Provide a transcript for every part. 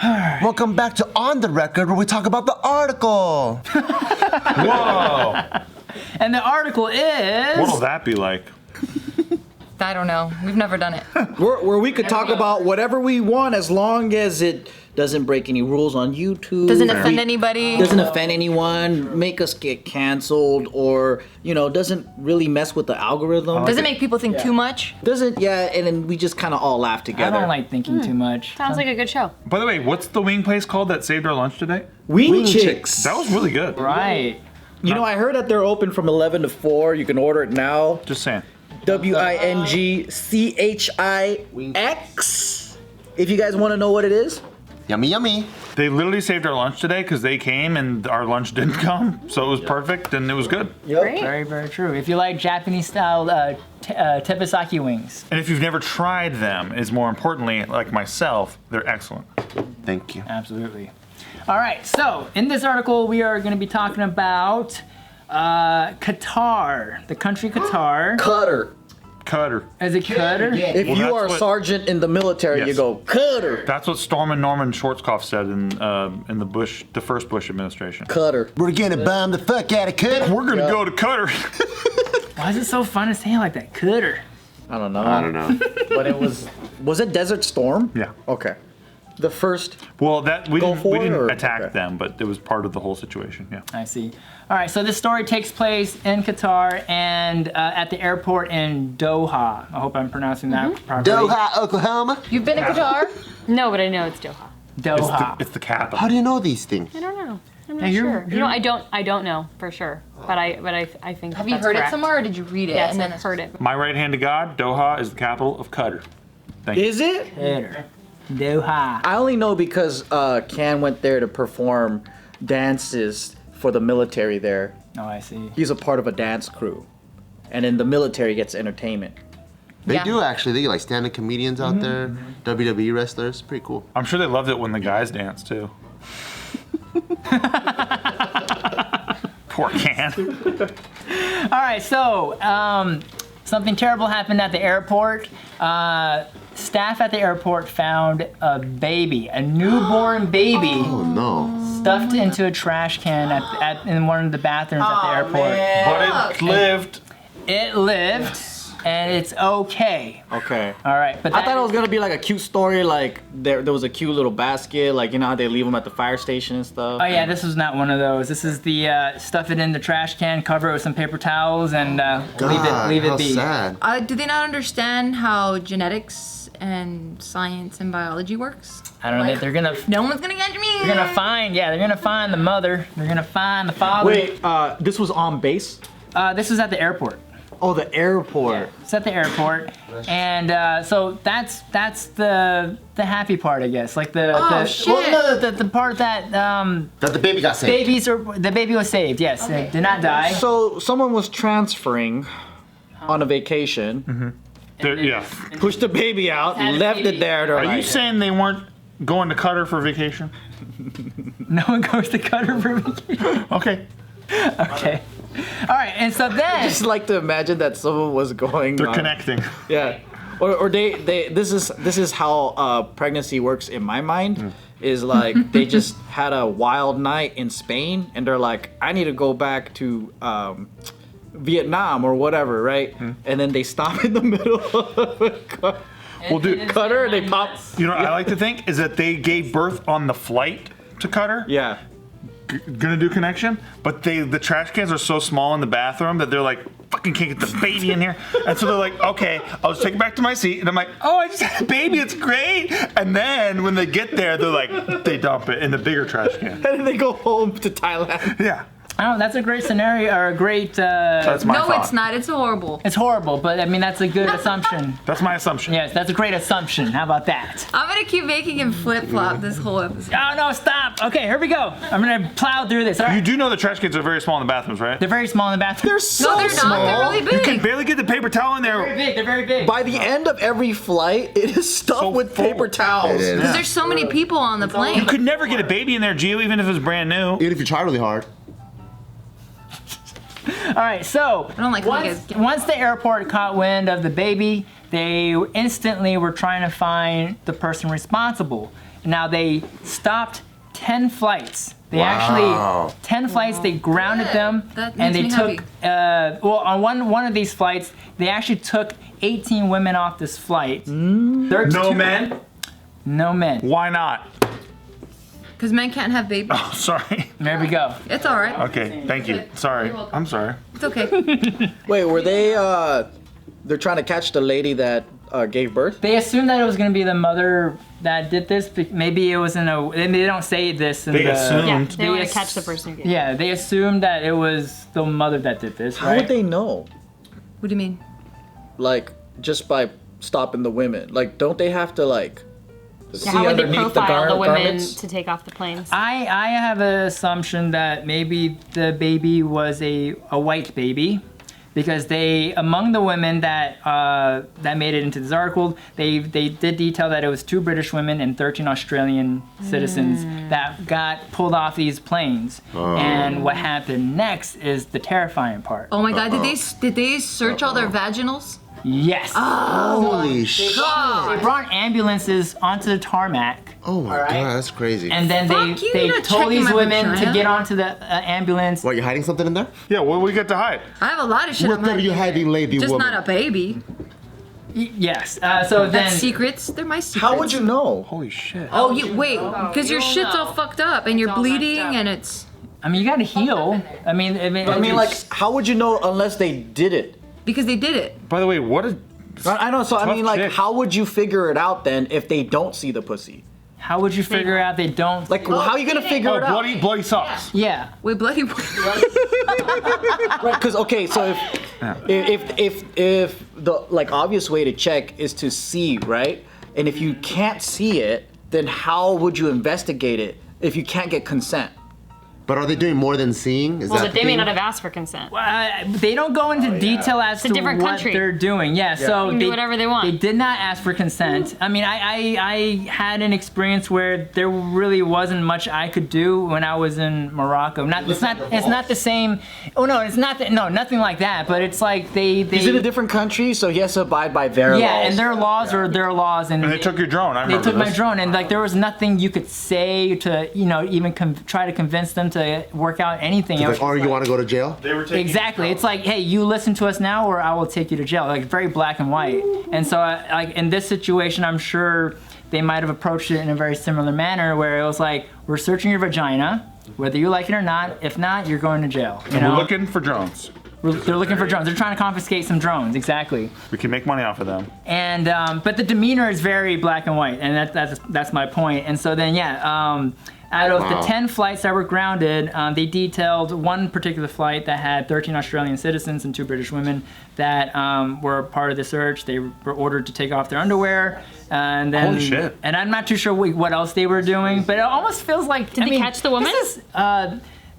Welcome back to On the Record, where we talk about the article. Whoa. And the article is... What'll that be like? I don't know. We've never done it. Where we could talk about whatever we want as long as it doesn't break any rules on YouTube. Doesn't offend anybody. Doesn't offend anyone, make us get canceled, or, doesn't really mess with the algorithm. Doesn't make people think too much. Doesn't, and then we just kind of all laugh I together. don't like thinking too much. Sounds like a good show. By the way, what's the wing place called that saved our lunch today? Wing Chicks. That was really good. Right. I heard that they're open from 11 to 4. You can order it now. Just saying. WINGCHIX. If you guys want to know what it is. Yummy, yummy. They literally saved our lunch today because they came and our lunch didn't come. So it was perfect and it was good. Great. Very, very true. If you like Japanese-style teppanyaki wings. And if you've never tried them, is more importantly, like myself, they're excellent. Thank you. Absolutely. All right, so in this article, we are going to be talking about Qatar, the country Qatar. Cutter. Cutter. Is it Qatar? If Well, you that's are a what- sergeant in the military, you Yes. go, Cutter. That's what Stormin' Norman Schwarzkopf said in the first Bush administration. Cutter. We're gonna bomb the fuck out of Cutter. We're gonna go to Qatar. Why is it so fun to say it like that? Qatar. I don't know. know. But it was it Desert Storm? Yeah. Okay. The first. Well, that we Go didn't for it, or- attack okay. them, but it was part of the whole situation. Yeah. I see. All right, so this story takes place in Qatar and at the airport in Doha. I hope I'm pronouncing that properly. Doha, Oklahoma. You've been to Qatar? No, but I know it's Doha. Doha. It's the capital. How do you know these things? I don't know. I'm not Yeah, you're- sure. You know, I don't know for sure. But I think Have you that's heard correct. it somewhere, or did you read it? Yes, and then I've heard it. My right hand to God, Doha is the capital of Qatar. Thank you. Is it? Qatar. Doha. I only know because Kwan went there to perform dances for the military there. Oh, I see. He's a part of a dance crew. And then the military gets entertainment. They Yeah. do actually. They get like stand-up comedians out there, WWE wrestlers. Pretty cool. I'm sure they loved it when the guys danced too. Poor Can. All right, so something terrible happened at the airport. Staff at the airport found a baby, a newborn baby, Oh no. stuffed into a trash can in one of the bathrooms at the airport. But it lived. It lived, and it's okay. Okay. All right, but I thought it was gonna be like a cute story, like there was a cute little basket, like how they leave them at the fire station and stuff. Oh yeah, this was not one of those. This is the stuff it in the trash can, cover it with some paper towels, and leave it how be. sad. Do they not understand how genetics and science and biology works? I don't know. They're gonna No one's gonna catch me. they're gonna find the mother. They're gonna find the father. Wait, this was on base? This was at the airport. Oh, the airport. It's at the airport, and so that's the happy part, I guess. Like the shit. Well, no, the part that That the baby got saved. the baby was saved. Yes, it did not die. So someone was transferring on a vacation, Yeah. pushed the baby out, Had a left baby. it there. They're Are you like, saying they weren't going to Qatar for vacation? No one goes to Qatar for vacation. Okay. Okay. All right, and so then I just like to imagine that someone was going. They're connecting. Yeah, or they. This is how pregnancy works in my mind. Is like they just had a wild night in Spain, and they're like, I need to go back to Vietnam or whatever, right? And then they stop in the middle of a car. Well, dude, Qatar, they pop. you know what I like to think is that they gave birth on the flight to Qatar. Yeah. Gonna do connection, but the trash cans are so small in the bathroom that they're like, fucking can't get the baby in here. And so they're like, okay, I'll just take it back to my seat. And I'm like, oh, I just had a baby, it's great. And then when they get there, they're like, they dump it in the bigger trash can. And then they go home to Thailand. Yeah, I don't know, that's a great scenario or a great. that's my No, thought. it's not. It's horrible. It's horrible, but I mean that's a good assumption. That's my assumption. Yes, that's a great assumption. How about that? I'm gonna keep making him flip flop this whole episode. Oh no, stop. Okay, here we go. I'm gonna plow through this. All You right. do know the trash cans are very small in the bathrooms, right? They're very small in the bathroom. They're so No, they're small. not. They're really big. You can barely get the paper towel in very there. big. They're very big. By the end of every flight, it is stuffed So with full. paper towels. It is. Because there's so many people on the plane. You could never get a baby in there, Gio, even if it was brand new. Even if you try really hard. All right, so I don't like when you guys once the airport caught wind of the baby, they instantly were trying to find the person responsible. Now they stopped 10 flights. They actually 10 flights. They grounded them, That and they makes me took. Well, on one of these flights, they actually took 18 women off this flight. No men? No men. Why not? Because men can't have babies. Oh, sorry. There we go. It's all right. Okay, thank you. Sorry. You're welcome. I'm sorry. It's okay. Wait, were they? They're trying to catch the lady that gave birth. They assumed that it was going to be the mother that did this. But maybe it was in a. They don't say this. In They the, assumed. Yeah, They they want to ass- catch the person who gave. Yeah, they assumed that it was the mother that did this, How right? would they know? What do you mean? Like just by stopping the women. Like, don't they have to like see Yeah, how would they underneath profile the women garments? to take off the planes? I have an assumption that maybe the baby was a white baby, because they, among the women that that made it into this article, they did detail that it was 2 British women and 13 Australian citizens that got pulled off these planes. And what happened next is the terrifying part. Oh my God! Did they search all their vaginals? Yes. Holy shit. They brought ambulances onto the tarmac. Oh my god, that's crazy. And then Fuck you, they you're not told checking these my women to vagina. get onto the ambulance. What, you hiding something in there? Yeah, what do we get to hide? I have a lot of shit. What I'm are you hiding, lady Just woman? not a baby. Yes. So then. That's secrets. They're my secrets. How would you know? Holy shit. Oh, you wait, because your shit's all fucked up and you're bleeding and it's I mean, you gotta heal. I mean, I mean, like, how would you know unless they did it? because they did it. By the way, what is... I know. So I Tough mean, like, chick. how would you figure it out then if they don't see the pussy? how would you figure out they don't? Like, how are you gonna figure Oh, it out? bloody socks. Yeah. Wait, bloody. Right? Because okay, so if the like obvious way to check is to see, right? And if you can't see it, then how would you investigate it if you can't get consent? But are they doing more than seeing? Is Well, that but the they may thing? not have asked for consent. They don't go into detail as It's a to different what country. they're doing. Yeah, so can do whatever they want. They did not ask for consent. I mean, I had an experience where there really wasn't much I could do when I was in Morocco. It's not the same. Oh no, it's not. No, nothing like that. But it's like they. He's in a different country, so he has to abide by their Yeah, laws. and their laws are their laws, and And they took your drone. I They remember took my this. drone, and like there was nothing you could say to, even try to convince them to work out anything. It was Like, or you want to go to jail? They were taking exactly. It's like, hey, you listen to us now, or I will take you to jail. Like very black and white. And so, like in this situation, I'm sure they might have approached it in a very similar manner, where it was like, we're searching your vagina, whether you like it or not. If not, you're going to jail. You We're know? looking for drones. They're looking for drones. They're trying to confiscate some drones. Exactly. We can make money off of them. And but the demeanor is very black and white, and that's my point. And so then out of the 10 flights that were grounded, they detailed one particular flight that had 13 Australian citizens and 2 British women that were part of the search. They were ordered to take off their underwear, and then Holy shit. And I'm not too sure what else they were doing, but it almost feels like Did they catch the woman? This is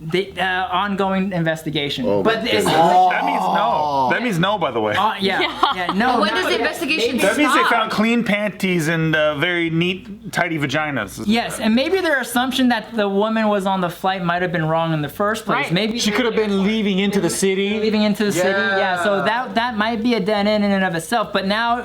the ongoing investigation. Oh, but my it's, That means no. That means no, by the way. no. When does the investigation That means they stop? found clean panties and very neat, tidy vaginas. Yes, and maybe their assumption that the woman was on the flight might have been wrong in the first place. Right. Maybe She could have been leaving into the city. leaving into the city. Yeah. Yeah, so that might be a dead end in and of itself. But now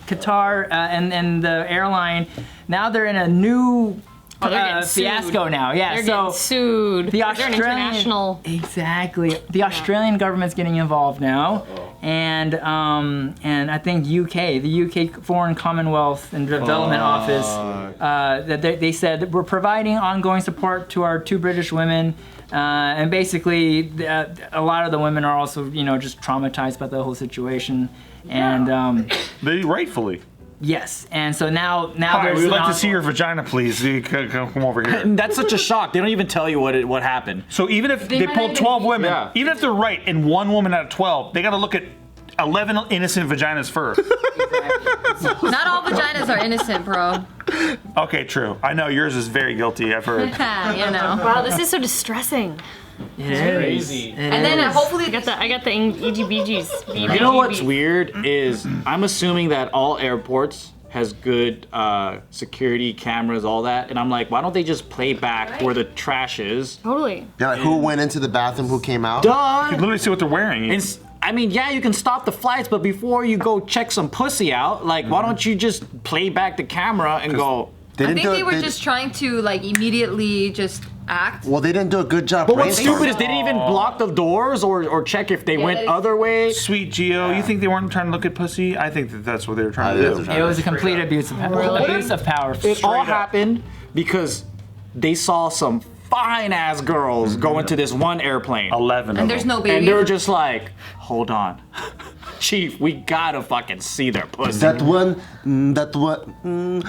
Qatar and the airline, now they're in a new Oh, they're getting sued. fiasco now. Yeah, They're so getting sued. the They're an Australian international. exactly the Australian government's getting involved now, and I think the UK Foreign Commonwealth and Development Office, that they said that we're providing ongoing support to our 2 British women, and basically a lot of the women are also just traumatized by the whole situation, and They rightfully. yes, and so now Hi, there's we'd like an to see your vagina, please. You come over here. And that's such a shock. They don't even tell you what happened. So even if they might pulled not even 12 be- women, Yeah. even if they're right and 1 woman out of 12, they got to look at 11 innocent vaginas first. Not all vaginas are innocent, bro. Okay, true. I know yours is very guilty. I've heard. You know. Wow, this is so distressing. It is. crazy. It And then is. hopefully I got the EGBGs. You know what's weird is I'm assuming that all airports has good security cameras, all that, and I'm like, why don't they just play back where the trash is? Totally. Yeah, like who went into the bathroom, who came out? You Duh. can literally see what they're wearing. I mean, yeah, you can stop the flights, but before you go check some pussy out, like, why don't you just play back the camera and go? They I didn't think do they it- were just trying to like immediately just act. Well, they didn't do a good job. But what's brainstorming. stupid is they didn't even block the doors or check if they went that is- other way. Sweet Geo, you think they weren't trying to look at pussy? I think that's what they were trying It to is do. a trying It was a complete abuse of power. It all happened because they saw some fine ass girls go into this one airplane. 11 And of there's them. no baby. And they were just like, hold on. Chief, we gotta fucking see their pussy. That one, that one.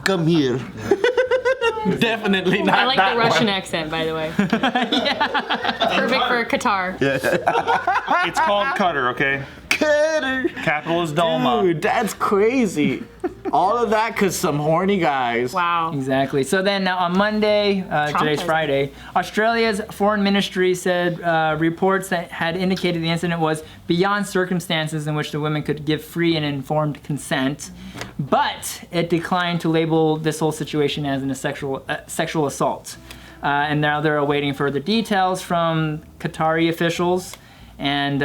Come here. Definitely not I like that the Russian one. accent, by the way. Perfect for Qatar. It's called Cutter, okay? Cutter. Capital is Doma. Dude, that's crazy. All of that because some horny guys. Wow. Exactly. So then on Monday, today's has- Friday, Australia's foreign ministry said reports that had indicated the incident was beyond circumstances in which the women could give free and informed consent, but it declined to label this whole situation as a sexual assault. And now they're awaiting further details from Qatari officials, and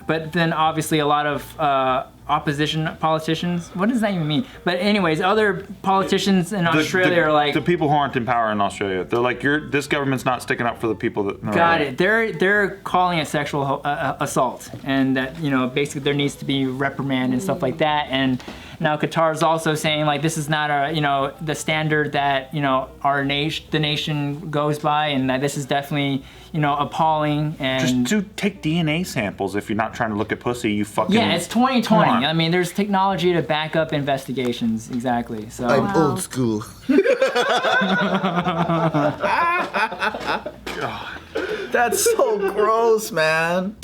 but then obviously a lot of opposition politicians. What does that even mean? But anyways, other politicians in Australia are like, the people who aren't in power in Australia. They're like, this government's not sticking up for the people that. got it. They're calling it sexual assault, and that basically there needs to be reprimand and stuff like that. And now Qatar is also saying like this is not the standard that the nation goes by, and that this is definitely appalling. And Just take DNA samples if you're not trying to look at pussy. You fucking. yeah, it's 2020. Come on. I mean, there's technology to back up investigations. Exactly. So I'm old school. That's so gross, man.